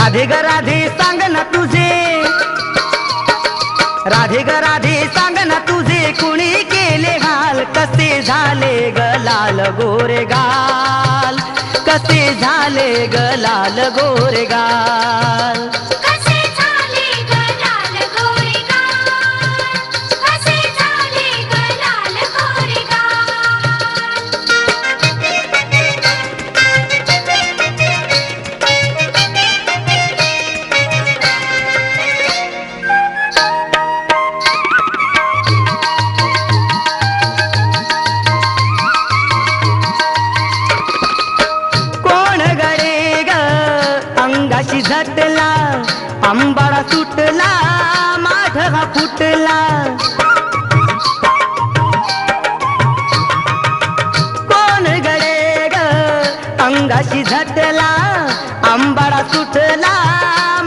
राधे ग राधे सांग ना तुझे, राधे ग राधे सांग ना तुझे कुणी केले हाल, कसे झाले ग लाल गोरे गाल, कसे झाले ग लाल गोरे गाल, कसे झाले ग लाल गोरे गाल, कसे झाले ग लाल गोरे कोण गडे ग अंगाशी झटला, अंबाडा सुटला माढा फुटला, कोण गडे ग अंगाशी झटला, अंबाडा सुटला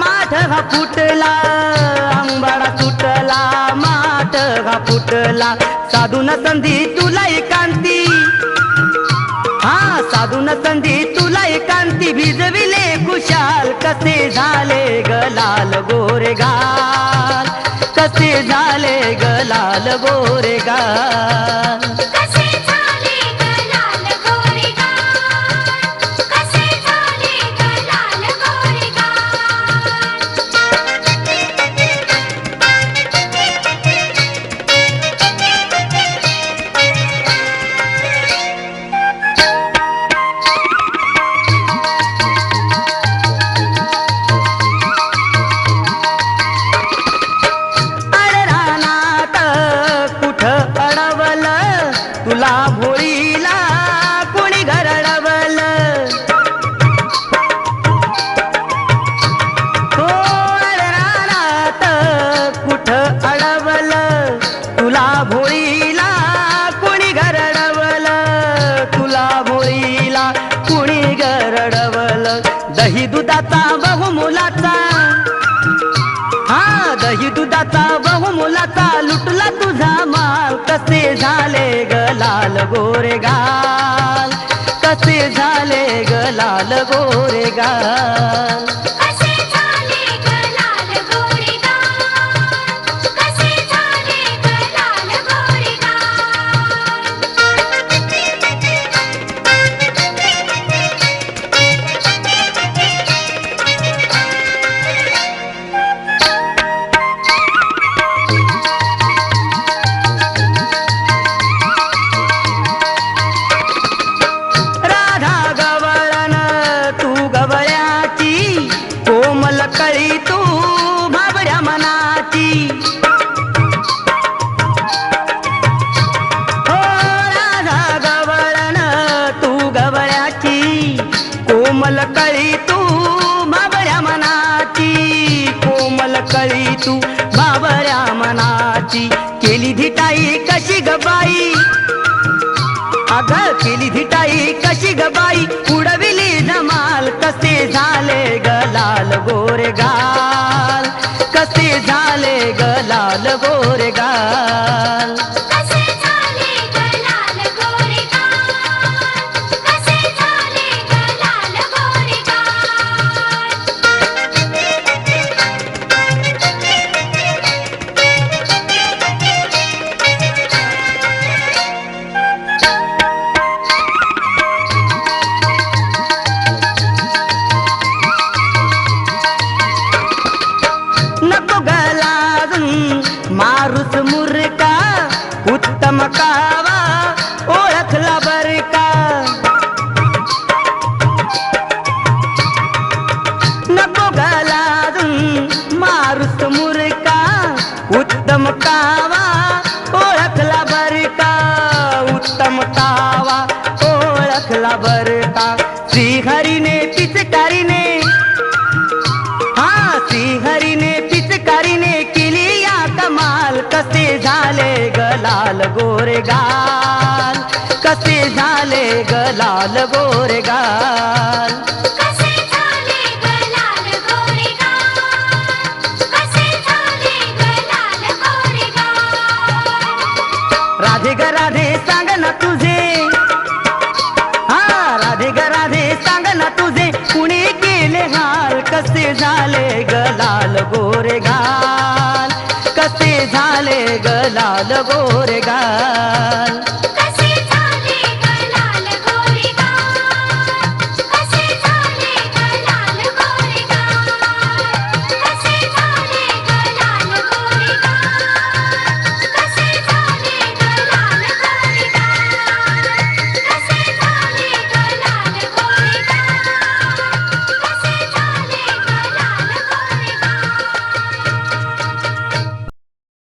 माढा फुटला, अंबाडा सुटला माढा फुटला, साधून संधी तुला एकांती, हा साधून संधी तुला एकांती भिजविले खुशाल, कसे झाले ग लाल गोरे गाल, कसे झाले ग लाल गोरे गाल, कसे झाले ग लाल गोरे गाल, कसे झाले ग लाल गोरे अडरानात कुठं अडवलं तुला भोळीला कोणी घरडवलं, हो अडरानात कुठं अडवलं तुला भोळीला कोणी घरडवलं, तुला भोळीला कोणी घरडवलं, दही दुधाचा बहुमुलाचा, हा दही दुधाचा बहुमुलाचा लुटला तुझा माल, कसे झाले ग लाल गोरे गाल, कसे झाले ग लाल गोरे गाल, कसे झाले ग लाल गोरे गाल, कसे झाले ग लाल गोरे राधा गवळण तू गवळ्याची, कोमल कळी तू भाबड्या मनाची, हो राधा गवळण तू गवळ्याची, कोमल कळी तू भाबड्या मनाची, कोमल कळी तू भाबड्या मनाची, केली धिटाई कशी गबाई, अग केली धिटाई कशी गबाई, उडविली धमाल, कसे झाले ग लाल गोरे गाल, कसे झाले ग लाल गोरे गाल, कसे झाले ग लाल गोरे गाल, कसे झाले ग लाल गोरे नको गलाजून मारूस मुरका, उत्तम कावा ओळखला बर का, नको गलाजून मारूस मुरका, उत्तम कावा ओळखला बर का, उत्तम कावा ओळखला बर का, श्रीहरीने पिचकारीने, हा श्रीहरीने पिचकारीने केली या कमाल, कसे झाले ग लाल गोरे गाल, कसे झाले ग लाल गोरे गाल, कसे झाले ग लाल गोरे गाल, कसे झाले ग लाल गोरे गाल, राधे ग राधे सांग ना तुझे, हा राधे ग राधे सांग ना तुझे कुणी केले हाल कसे झाले ग लाल गोरे गाल कसे झाले ग लाल गोरे गाल